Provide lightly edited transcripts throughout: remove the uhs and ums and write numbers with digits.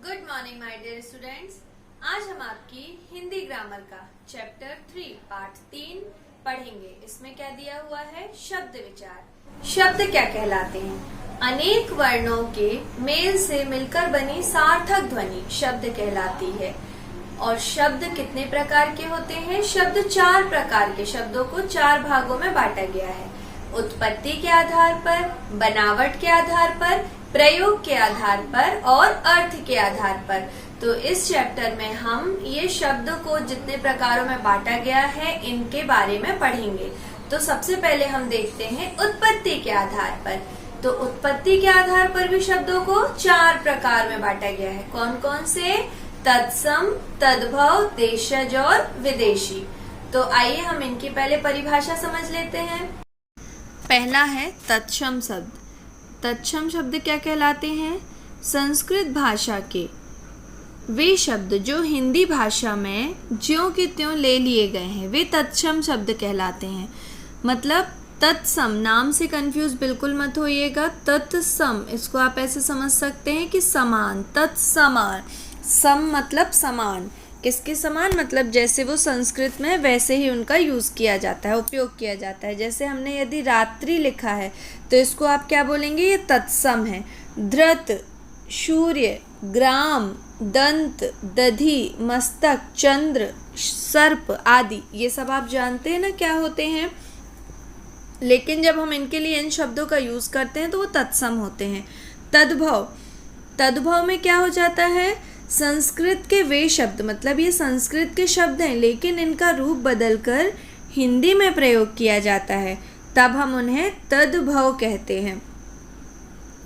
Good morning my dear students. आज हम आपकी हिंदी ग्रामर का चैप्टर 3 पार्ट 3 पढ़ेंगे। इसमें क्या दिया हुआ है? शब्द विचार। शब्द क्या कहलाते हैं? अनेक वर्णों के मेल से मिलकर बनी सार्थक ध्वनि शब्द कहलाती है। और शब्द कितने प्रकार के होते हैं? शब्द 4 प्रकार के शब्दों को 4 भागों में बांटा गया है। उत्पत्ति के आधार पर, बनावट के आधार पर, प्रयोग के आधार पर और अर्थ के आधार पर। तो इस चैप्टर में हम ये शब्द को जितने प्रकारों में बांटा गया है इनके बारे में पढ़ेंगे। तो सबसे पहले हम देखते हैं उत्पत्ति के आधार पर। तो उत्पत्ति के आधार पर भी शब्दों को 4 प्रकार में बांटा गया है। कौन कौन से? तत्सम, तद्भव, देशज और विदेशी। तो आइए हम इनकी पहले परिभाषा समझ लेते हैं। पहला है तत्सम शब्द। तत्सम शब्द क्या कहलाते हैं? संस्कृत भाषा के वे शब्द जो हिंदी भाषा में ज्यों के त्यों ले लिए गए हैं वे तत्सम शब्द कहलाते हैं। मतलब तत्सम नाम से कंफ्यूज बिल्कुल मत होइएगा। तत्सम इसको आप ऐसे समझ सकते हैं कि समान, तत्समान। सम मतलब समान। किसके समान? मतलब जैसे वो संस्कृत में वैसे ही उनका यूज़ किया जाता है, उपयोग किया जाता है। जैसे हमने यदि रात्रि लिखा है तो इसको आप क्या बोलेंगे? ये तत्सम है। धृत, सूर्य, ग्राम, दंत, दधि, मस्तक, चंद्र, सर्प आदि ये सब आप जानते हैं ना क्या होते हैं। लेकिन जब हम इनके लिए इन शब्दों का यूज़ करते हैं तो वो तत्सम होते हैं। तद्भव, तद्भव में क्या हो जाता है? संस्कृत के वे शब्द, मतलब ये संस्कृत के शब्द हैं लेकिन इनका रूप बदलकर हिंदी में प्रयोग किया जाता है, तब हम उन्हें तद्भव कहते हैं।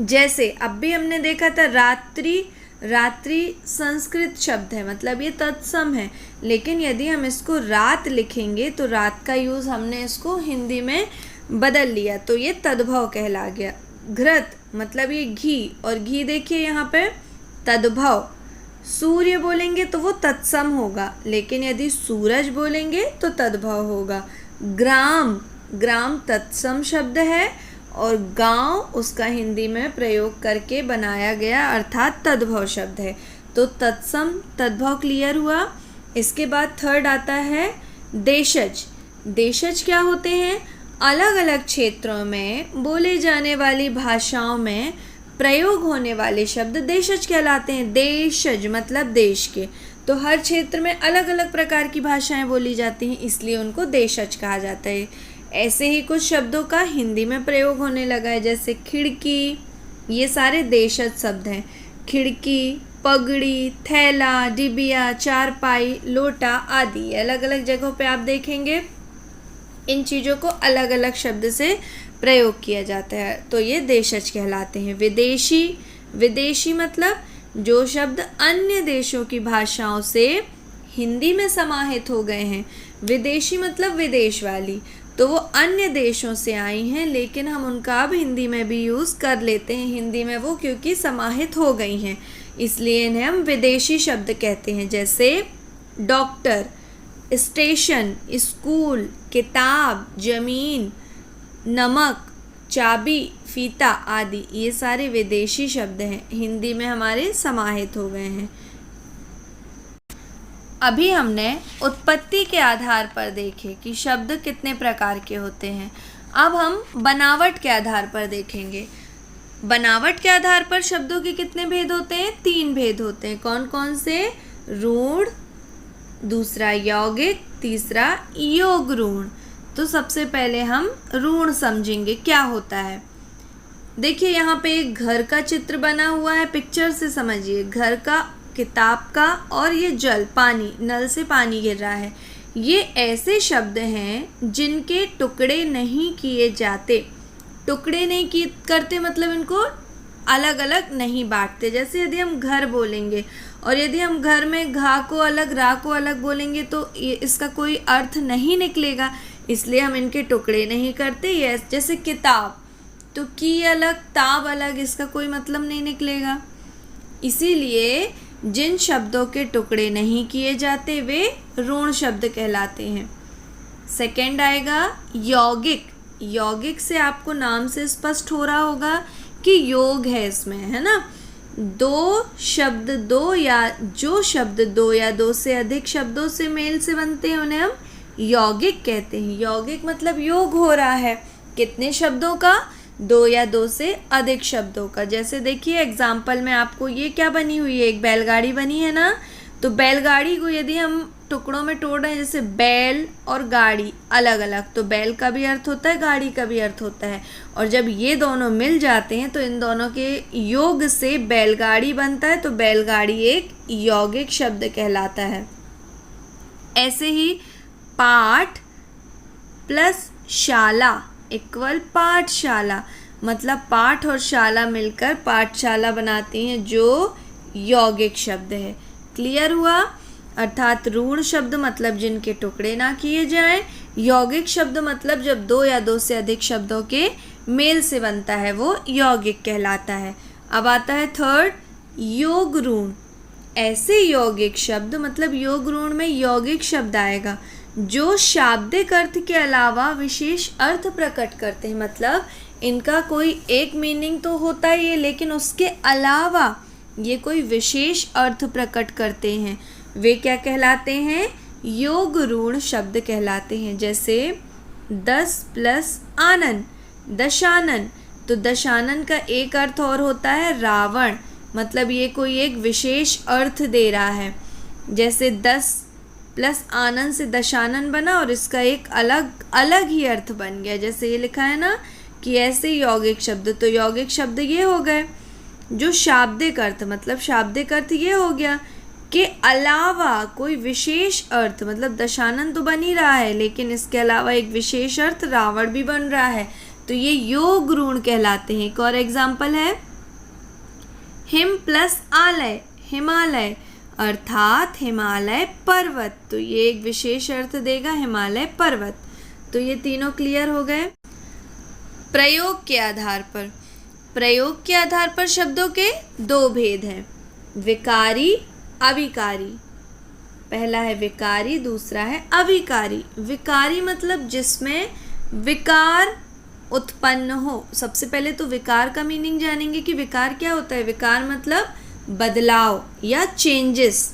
जैसे अब भी हमने देखा था रात्रि, रात्रि संस्कृत शब्द है, मतलब ये तत्सम है। लेकिन यदि हम इसको रात लिखेंगे तो रात का यूज़ हमने इसको हिंदी में बदल लिया तो ये तद्भव कहला गया। घृत मतलब ये घी, और घी देखिए यहाँ पे तद्भव। सूर्य बोलेंगे तो वो तत्सम होगा, लेकिन यदि सूरज बोलेंगे तो तद्भव होगा। ग्राम, ग्राम तत्सम शब्द है और गांव उसका हिंदी में प्रयोग करके बनाया गया अर्थात तद्भव शब्द है। तो तत्सम तद्भव क्लियर हुआ। इसके बाद थर्ड आता है देशज। देशज क्या होते हैं? अलग अलग क्षेत्रों में बोले जाने वाली भाषाओं में प्रयोग होने वाले शब्द देशज कहलाते हैं। देशज मतलब देश के। तो हर क्षेत्र में अलग अलग प्रकार की भाषाएं बोली जाती हैं, इसलिए उनको देशज कहा जाता है। ऐसे ही कुछ शब्दों का हिंदी में प्रयोग होने लगा है, जैसे खिड़की, ये सारे देशज शब्द हैं। खिड़की, पगड़ी, थैला, डिबिया, चारपाई, लोटा आदि अलग अलग जगहों पे आप देखेंगे इन चीज़ों को अलग अलग शब्द से प्रयोग किया जाता है, तो ये देशज कहलाते हैं। विदेशी, विदेशी मतलब जो शब्द अन्य देशों की भाषाओं से हिंदी में समाहित हो गए हैं। विदेशी मतलब विदेश वाली, तो वो अन्य देशों से आई हैं लेकिन हम उनका अब हिंदी में भी यूज़ कर लेते हैं। हिंदी में वो क्योंकि समाहित हो गई हैं इसलिए इन्हें हम विदेशी शब्द कहते हैं। जैसे डॉक्टर, स्टेशन, स्कूल, किताब, जमीन, नमक, चाबी, फीता आदि ये सारे विदेशी शब्द हैं, हिंदी में हमारे समाहित हो गए हैं। अभी हमने उत्पत्ति के आधार पर देखे कि शब्द कितने प्रकार के होते हैं। अब हम बनावट के आधार पर देखेंगे। बनावट के आधार पर शब्दों के कितने भेद होते हैं? 3 भेद होते हैं। कौन कौन से? रूढ़, दूसरा यौगिक, तीसरा योग रूढ़। तो सबसे पहले हम रूढ़ समझेंगे क्या होता है। देखिए यहाँ पे एक घर का चित्र बना हुआ है, पिक्चर से समझिए। घर का, किताब का और ये जल, पानी, नल से पानी गिर रहा है। ये ऐसे शब्द हैं जिनके टुकड़े नहीं किए जाते। टुकड़े नहीं करते मतलब इनको अलग अलग नहीं बांटते। जैसे यदि हम घर बोलेंगे और यदि हम घर में घा को अलग, रा को अलग बोलेंगे तो इसका कोई अर्थ नहीं निकलेगा, इसलिए हम इनके टुकड़े नहीं करते। ये जैसे किताब, तो की अलग, ताब अलग, इसका कोई मतलब नहीं निकलेगा। इसीलिए जिन शब्दों के टुकड़े नहीं किए जाते वे ऋण शब्द कहलाते हैं। सेकंड आएगा यौगिक। यौगिक से आपको नाम से स्पष्ट हो रहा होगा कि योग है इसमें, है ना। दो शब्द दो या जो शब्द दो या दो से अधिक शब्दों से मेल से बनते हैं उन्हें हम यौगिक कहते हैं। यौगिक मतलब योग हो रहा है कितने शब्दों का, दो या दो से अधिक शब्दों का। जैसे देखिए एग्जाम्पल में आपको ये क्या बनी हुई है, एक बैलगाड़ी बनी है ना, तो बैलगाड़ी को यदि हम टुकड़ों में तोड़ रहे हैं, जैसे बैल और गाड़ी अलग अलग, तो बैल का भी अर्थ होता है, गाड़ी का भी अर्थ होता है, और जब ये दोनों मिल जाते हैं तो इन दोनों के योग से बैलगाड़ी बनता है, तो बैलगाड़ी एक यौगिक शब्द कहलाता है। ऐसे ही पाठ प्लस शाला इक्वल पाठशाला, मतलब पाठ और शाला मिलकर पाठशाला बनाती हैं, जो यौगिक शब्द है। क्लियर हुआ? अर्थात ऋण शब्द मतलब जिनके टुकड़े ना किए जाएं, यौगिक शब्द मतलब जब दो या दो से अधिक शब्दों के मेल से बनता है वो यौगिक कहलाता है। अब आता है थर्ड, योग ऋण। ऐसे यौगिक शब्द मतलब योग ऋण में यौगिक शब्द आएगा जो शाब्दिक अर्थ के अलावा विशेष अर्थ प्रकट करते हैं, मतलब इनका कोई एक मीनिंग तो होता ही है लेकिन उसके अलावा ये कोई विशेष अर्थ प्रकट करते हैं, वे क्या कहलाते हैं? योग ऋण शब्द कहलाते हैं। जैसे 10 प्लस आनन, दशानन, तो दशानन का एक अर्थ और होता है रावण, मतलब ये कोई एक विशेष अर्थ दे रहा है। जैसे 10 प्लस आनन से दशानन बना और इसका एक अलग ही अर्थ बन गया। जैसे ये लिखा है ना कि ऐसे यौगिक शब्द, तो यौगिक शब्द ये हो गए जो शाब्दिक अर्थ, मतलब शाब्दिक अर्थ ये हो गया के अलावा कोई विशेष अर्थ, मतलब दशानन तो बन ही रहा है लेकिन इसके अलावा एक विशेष अर्थ रावण भी बन रहा है, तो ये योग ऋण कहलाते हैं। एक और एग्जाम्पल है हिम प्लस आलय, हिमालय, अर्थात हिमालय पर्वत, तो ये एक विशेष अर्थ देगा हिमालय पर्वत। तो ये तीनों क्लियर हो गए। प्रयोग के आधार पर, प्रयोग के आधार पर शब्दों के दो भेद हैं, विकारी अविकारी। पहला है विकारी, दूसरा है अविकारी। विकारी मतलब जिसमें विकार उत्पन्न हो। सबसे पहले तो विकार का मीनिंग जानेंगे कि विकार क्या होता है। विकार मतलब बदलाव या चेंजेस।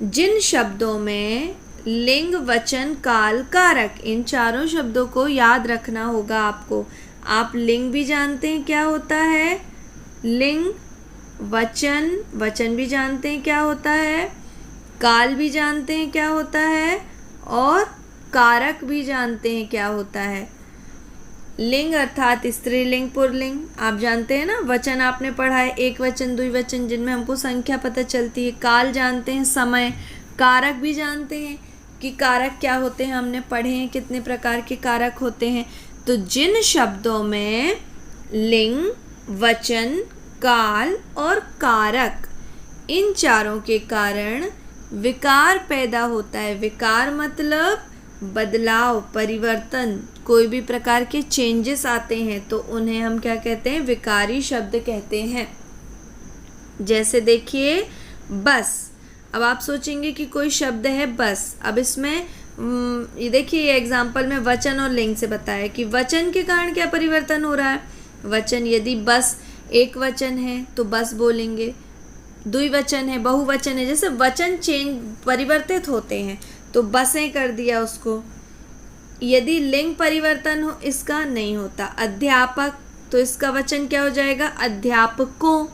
जिन शब्दों में लिंग वचन काल कारक, इन चारों शब्दों को याद रखना होगा आपको। आप लिंग भी जानते हैं क्या होता है, लिंग, वचन, वचन भी जानते हैं क्या होता है, काल भी जानते हैं क्या होता है, और कारक भी जानते हैं क्या होता है। लिंग अर्थात स्त्रीलिंग पुल्लिंग आप जानते हैं ना, वचन आपने पढ़ा है एक वचन द्विवचन जिनमें हमको संख्या पता चलती है। काल जानते हैं समय, कारक भी जानते हैं कि कारक क्या होते हैं, हमने पढ़े हैं कितने प्रकार के कारक होते हैं। तो जिन शब्दों में लिंग, वचन, काल और कारक, इन चारों के कारण विकार पैदा होता है। विकार मतलब बदलाव, परिवर्तन, कोई भी प्रकार के चेंजेस आते हैं तो उन्हें हम क्या कहते हैं, विकारी शब्द कहते हैं। जैसे देखिए बस, अब आप सोचेंगे कि कोई शब्द है बस, अब इसमें ये देखिए ये एग्जाम्पल में वचन और लिंग से बताया कि वचन के कारण क्या परिवर्तन हो रहा है। वचन यदि बस एक वचन है तो बस बोलेंगे, द्विवचन है, बहुवचन है, जैसे वचन परिवर्तित होते हैं तो बसें कर दिया उसको। यदि लिंग परिवर्तन हो इसका नहीं होता। अध्यापक, तो इसका वचन क्या हो जाएगा, अध्यापकों,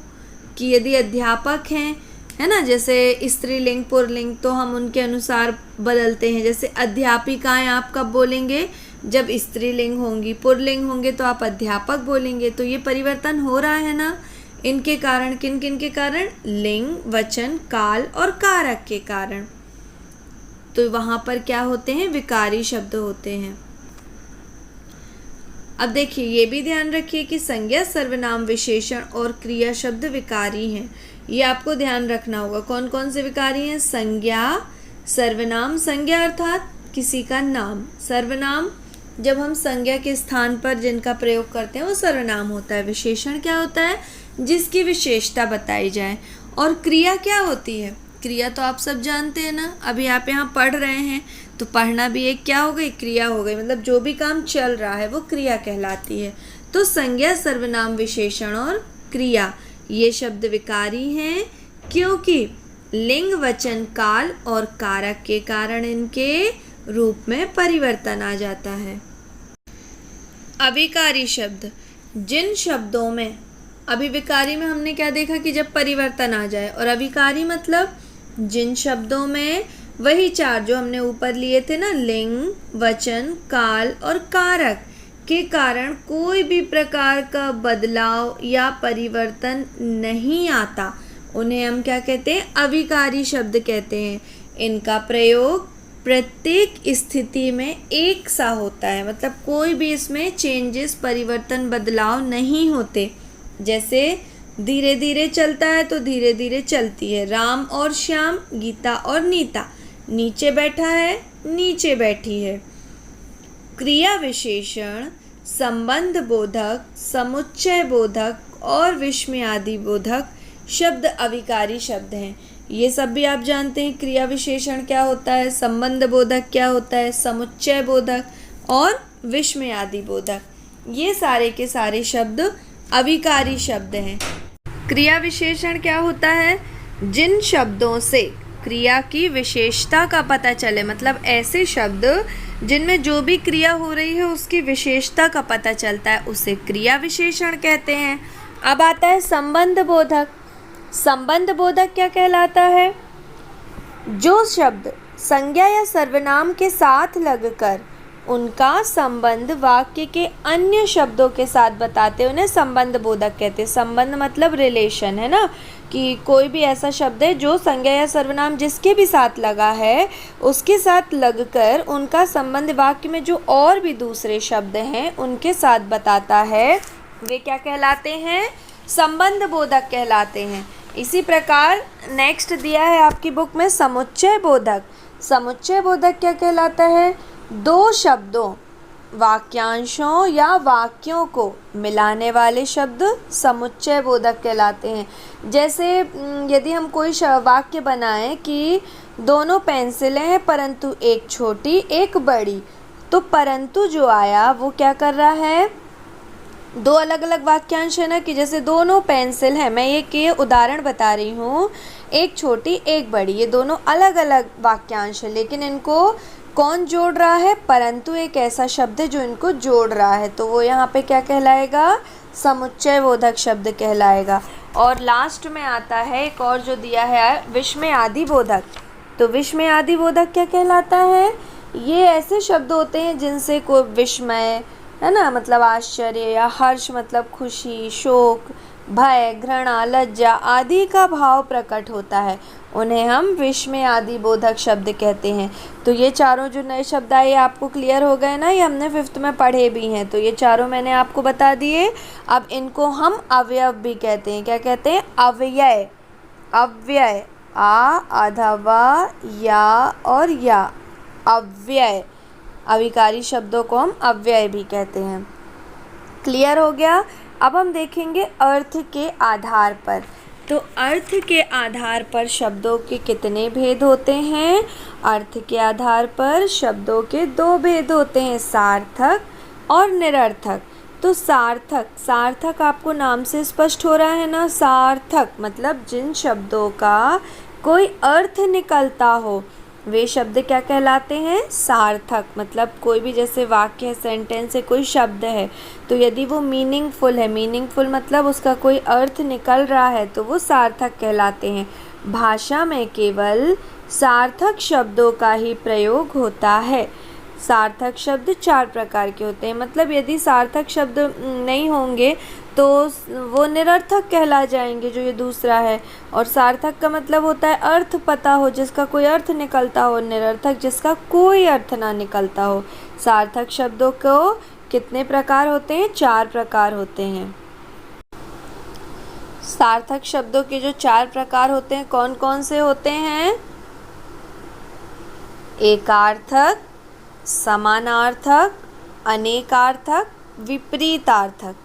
कि यदि अध्यापक हैं, है ना, जैसे स्त्रीलिंग पुल्लिंग तो हम उनके अनुसार बदलते हैं। जैसे अध्यापिकाएं आप कब बोलेंगे, जब स्त्रीलिंग होंगी, पुल्लिंग होंगे तो आप अध्यापक बोलेंगे। तो ये परिवर्तन हो रहा है ना, इनके कारण, किन किन के कारण, लिंग, वचन, काल और कारक के कारण। तो वहाँ पर क्या होते हैं, विकारी शब्द होते हैं। अब देखिए ये भी ध्यान रखिए कि संज्ञा, सर्वनाम, विशेषण और क्रिया शब्द विकारी हैं। ये आपको ध्यान रखना होगा। कौन कौन से विकारी हैं, संज्ञा, सर्वनाम, संज्ञा अर्थात किसी का नाम, सर्वनाम जब हम संज्ञा के स्थान पर जिनका प्रयोग करते हैं वो सर्वनाम होता है। विशेषण क्या होता है, जिसकी विशेषता बताई जाए। और क्रिया क्या होती है, क्रिया तो आप सब जानते हैं ना, अभी आप यहाँ पढ़ रहे हैं तो पढ़ना भी एक क्या हो गई, क्रिया हो गई, मतलब जो भी काम चल रहा है वो क्रिया कहलाती है। तो संज्ञा, सर्वनाम, विशेषण और क्रिया ये शब्द विकारी हैं क्योंकि लिंग, वचन, काल और कारक के कारण इनके रूप में परिवर्तन आ जाता है। अविकारी शब्द, जिन शब्दों में अभी विकारी में हमने क्या देखा कि जब परिवर्तन आ जाए, और अविकारी मतलब जिन शब्दों में वही चार जो हमने ऊपर लिए थे ना, लिंग, वचन, काल और कारक के कारण कोई भी प्रकार का बदलाव या परिवर्तन नहीं आता, उन्हें हम क्या कहते हैं? अविकारी शब्द कहते हैं। इनका प्रयोग प्रत्येक स्थिति में एक सा होता है, मतलब कोई भी इसमें चेंजेस, परिवर्तन, बदलाव नहीं होते। जैसे धीरे धीरे चलता है तो धीरे धीरे चलती है। राम और श्याम, गीता और नीता। नीचे बैठा है, नीचे बैठी है। क्रिया विशेषण, संबंध बोधक, समुच्चय बोधक और विस्मयादि बोधक शब्द अविकारी शब्द हैं। ये सब भी आप जानते हैं। क्रिया विशेषण क्या होता है, संबंध बोधक क्या होता है, समुच्चय बोधक और विस्मयादि बोधक, ये सारे के सारे शब्द अविकारी शब्द हैं। क्रिया विशेषण क्या होता है? जिन शब्दों से क्रिया की विशेषता का पता चले, मतलब ऐसे शब्द जिनमें जो भी क्रिया हो रही है उसकी विशेषता का पता चलता है, उसे क्रिया विशेषण कहते हैं। अब आता है संबंध बोधक। संबंध बोधक क्या कहलाता है? जो शब्द संज्ञा या सर्वनाम के साथ लगकर उनका संबंध वाक्य के अन्य शब्दों के साथ बताते हैं, उन्हें संबंध बोधक कहते हैं। संबंध मतलब रिलेशन है ना, कि कोई भी ऐसा शब्द है जो संज्ञा या सर्वनाम जिसके भी साथ लगा है उसके साथ लगकर उनका संबंध वाक्य में जो और भी दूसरे शब्द हैं उनके साथ बताता है, वे क्या कहलाते हैं? संबंध बोधक कहलाते हैं। इसी प्रकार नेक्स्ट दिया है आपकी बुक में समुच्चय बोधक। समुच्चय बोधक क्या कहलाता है? दो शब्दों, वाक्यांशों या वाक्यों को मिलाने वाले शब्द समुच्चय बोधक कहलाते हैं। जैसे यदि हम कोई वाक्य बनाएं कि दोनों पेंसिलें हैं परंतु एक छोटी एक बड़ी, तो परंतु जो आया वो क्या कर रहा है? दो अलग अलग वाक्यांश है ना, कि जैसे दोनों पेंसिल हैं, मैं ये उदाहरण बता रही हूँ, एक छोटी एक बड़ी, ये दोनों अलग अलग वाक्यांश है, लेकिन इनको कौन जोड़ रहा है? परंतु एक ऐसा शब्द है जो इनको जोड़ रहा है, तो वो यहाँ पे क्या कहलाएगा? समुच्चय बोधक शब्द कहलाएगा। और लास्ट में आता है एक और जो दिया है विस्मयादि बोधक। तो विस्मयादि बोधक क्या कहलाता है? ये ऐसे शब्द होते हैं जिनसे कोई विस्मय है ना, मतलब आश्चर्य, या हर्ष मतलब खुशी, शोक, भय, घृणा, लज्जा आदि का भाव प्रकट होता है, उन्हें हम विस्मयादि बोधक शब्द कहते हैं। तो ये चारों जो नए शब्द आए आपको क्लियर हो गए ना, ये हमने 5th में पढ़े भी हैं, तो ये चारों मैंने आपको बता दिए। अब इनको हम अवयव भी कहते हैं। क्या कहते हैं? अव्यय। अव्यय, आ, अधवा, या और या, अव्यय। अविकारी शब्दों को हम अव्यय भी कहते हैं। क्लियर हो गया? अब हम देखेंगे अर्थ के आधार पर। तो अर्थ के आधार पर शब्दों के कितने भेद होते हैं? अर्थ के आधार पर शब्दों के 2 भेद होते हैं, सार्थक और निरर्थक। तो सार्थक आपको नाम से स्पष्ट हो रहा है ना, सार्थक मतलब जिन शब्दों का कोई अर्थ निकलता हो वे शब्द क्या कहलाते हैं? सार्थक। मतलब कोई भी जैसे वाक्य है, सेंटेंस है, कोई शब्द है, तो यदि वो मीनिंगफुल है, मीनिंगफुल मतलब उसका कोई अर्थ निकल रहा है, तो वो सार्थक कहलाते हैं। भाषा में केवल सार्थक शब्दों का ही प्रयोग होता है। सार्थक शब्द 4 प्रकार के होते हैं, मतलब यदि सार्थक शब्द नहीं होंगे तो वो निरर्थक कहला जाएंगे, जो ये दूसरा है। और सार्थक का मतलब होता है अर्थ पता हो, जिसका कोई अर्थ निकलता हो, निरर्थक जिसका कोई अर्थ ना निकलता हो। सार्थक शब्दों को कितने प्रकार होते हैं? 4 प्रकार होते हैं। सार्थक शब्दों के जो 4 प्रकार होते हैं कौन कौन से होते हैं? एकार्थक, समानार्थक, अनेकार्थक, विपरीतार्थक।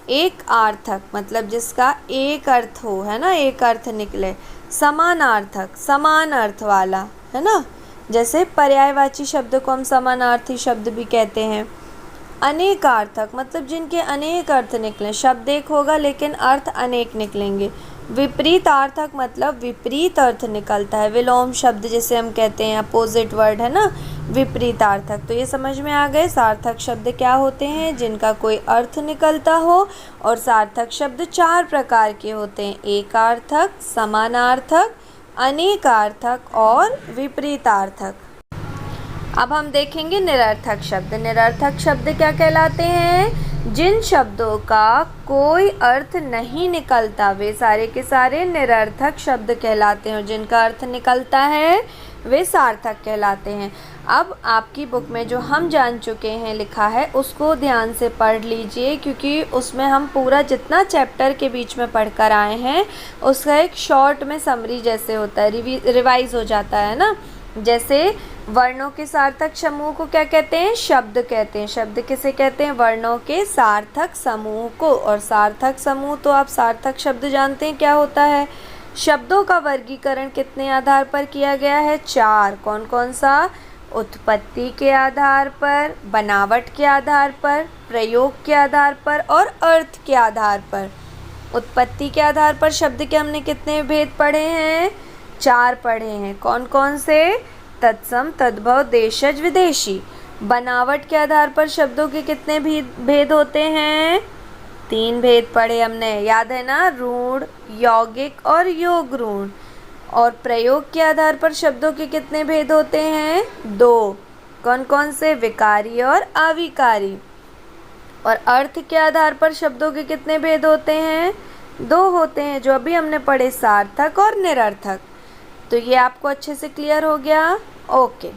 एक आर्थक मतलब जिसका एक अर्थ हो, है ना, एक अर्थ निकले। समानार्थक समान अर्थ वाला, है ना, जैसे पर्यायवाची शब्द को हम समानार्थी शब्द भी कहते हैं। अनेकार्थक मतलब जिनके अनेक अर्थ निकले। शब्द एक होगा लेकिन अर्थ अनेक निकलेंगे। विपरीतार्थक मतलब विपरीत अर्थ निकलता है। विलोम शब्द जिसे हम कहते हैं, अपोजिट वर्ड है ना, विपरीतार्थक। तो ये समझ में आ गए सार्थक शब्द क्या होते हैं, जिनका कोई अर्थ निकलता हो। और सार्थक शब्द 4 प्रकार के होते हैं, एकार्थक, समानार्थक, अनेकार्थक और विपरीतार्थक। अब हम देखेंगे निरर्थक शब्द। निरर्थक शब्द क्या कहलाते हैं, जिन शब्दों का कोई अर्थ नहीं निकलता वे सारे के सारे निरर्थक शब्द कहलाते हैं, और जिनका अर्थ निकलता है वे सार्थक कहलाते हैं। अब आपकी बुक में जो हम जान चुके हैं लिखा है उसको ध्यान से पढ़ लीजिए, क्योंकि उसमें हम पूरा जितना चैप्टर के बीच में पढ़ कर आए हैं उसका एक शॉर्ट में समरी जैसे होता है, रिवाइज हो जाता है ना। जैसे वर्णों के सार्थक समूह को क्या कहते हैं, शब्द कहते हैं। शब्द किसे कहते हैं, वर्णों के सार्थक समूह को। और सार्थक समूह तो आप सार्थक शब्द जानते हैं क्या होता है। शब्दों का वर्गीकरण कितने आधार पर किया गया है, 4। कौन कौन सा, उत्पत्ति के आधार पर, बनावट के आधार पर, प्रयोग के आधार पर और अर्थ के आधार पर। उत्पत्ति के आधार पर शब्द के हमने कितने भेद पढ़े हैं, 4 पढ़े हैं। कौन कौन से, तत्सम, तद्भव, देशज, विदेशी। बनावट के आधार पर शब्दों के कितने भेद होते हैं, 3 भेद पढ़े हमने, याद है ना, रूढ़, यौगिक और योग रूढ़। और प्रयोग के आधार पर शब्दों के कितने भेद होते हैं, 2। कौन कौन से, विकारी और अविकारी। और अर्थ के आधार पर शब्दों के कितने भेद होते हैं, 2 होते हैं, जो अभी हमने पढ़े, सार्थक और निरर्थक। तो ये आपको अच्छे से क्लियर हो गया, ओके।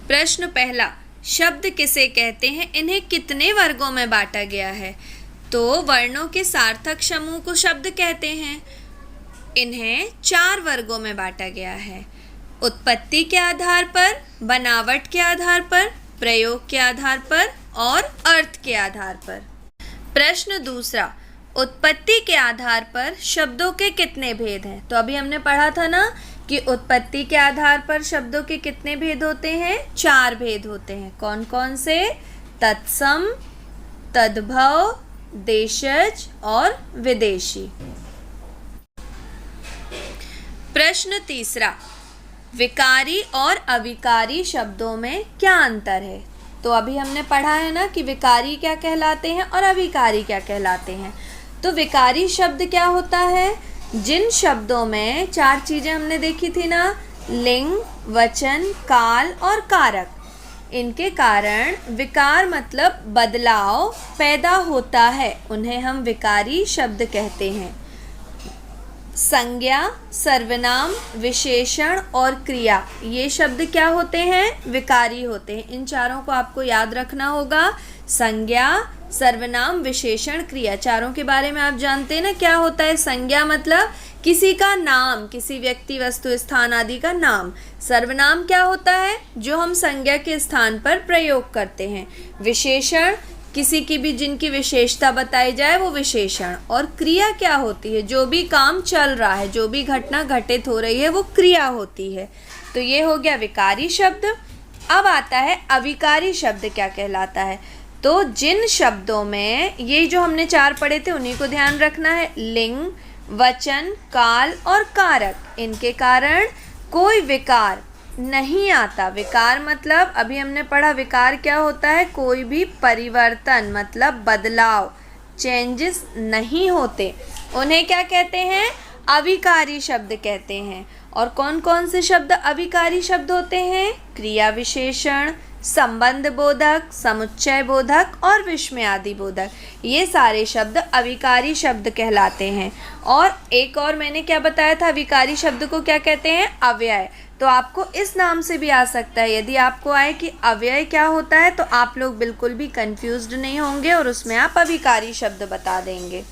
प्रश्न पहला, शब्द किसे कहते हैं, इन्हें कितने वर्गों में बांटा गया है। तो वर्णों के सार्थक समूह को शब्द कहते हैं, इन्हें 4 वर्गों में बांटा गया है, उत्पत्ति के आधार पर, बनावट के आधार पर, प्रयोग के आधार पर और अर्थ के आधार पर। प्रश्न दूसरा, उत्पत्ति के आधार पर शब्दों के कितने भेद हैं। तो अभी हमने पढ़ा था ना कि उत्पत्ति के आधार पर शब्दों के कितने भेद होते हैं, 4 भेद होते हैं। कौन कौन से, तत्सम, तद्भव, देशज और विदेशी। प्रश्न तीसरा, विकारी और अविकारी शब्दों में क्या अंतर है। तो अभी हमने पढ़ा है ना कि विकारी क्या कहलाते हैं और अविकारी क्या कहलाते हैं। तो विकारी शब्द क्या होता है, जिन शब्दों में 4 चीज़ें हमने देखी थी ना, लिंग, वचन, काल और कारक, इनके कारण विकार मतलब बदलाव पैदा होता है, उन्हें हम विकारी शब्द कहते हैं। संज्ञा, सर्वनाम, विशेषण और क्रिया, ये शब्द क्या होते हैं, विकारी होते हैं। इन चारों को आपको याद रखना होगा। संज्ञा, सर्वनाम, विशेषण, क्रिया, चारों के बारे में आप जानते हैं ना क्या होता है। संज्ञा मतलब किसी का नाम, किसी व्यक्ति, वस्तु, स्थान आदि का नाम। सर्वनाम क्या होता है, जो हम संज्ञा के स्थान पर प्रयोग करते हैं। विशेषण, किसी की भी जिनकी विशेषता बताई जाए वो विशेषण। और क्रिया क्या होती है, जो भी काम चल रहा है, जो भी घटना घटित हो रही है वो क्रिया होती है। तो ये हो गया विकारी शब्द। अब आता है अविकारी शब्द क्या कहलाता है। तो जिन शब्दों में ये जो हमने 4 पढ़े थे उन्हीं को ध्यान रखना है, लिंग, वचन, काल और कारक, इनके कारण कोई विकार नहीं आता। विकार मतलब अभी हमने पढ़ा विकार क्या होता है, कोई भी परिवर्तन मतलब बदलाव, चेंजेस नहीं होते, उन्हें क्या कहते हैं, अविकारी शब्द कहते हैं। और कौन कौन से शब्द अविकारी शब्द होते हैं, क्रिया विशेषण, संबंध बोधक, समुच्चय बोधक और विस्मयादि बोधक, ये सारे शब्द अविकारी शब्द कहलाते हैं। और एक और मैंने क्या बताया था, अविकारी शब्द को क्या कहते हैं, अव्यय। तो आपको इस नाम से भी आ सकता है। यदि आपको आए कि अव्यय क्या होता है तो आप लोग बिल्कुल भी कंफ्यूज्ड नहीं होंगे और उसमें आप अविकारी शब्द बता देंगे।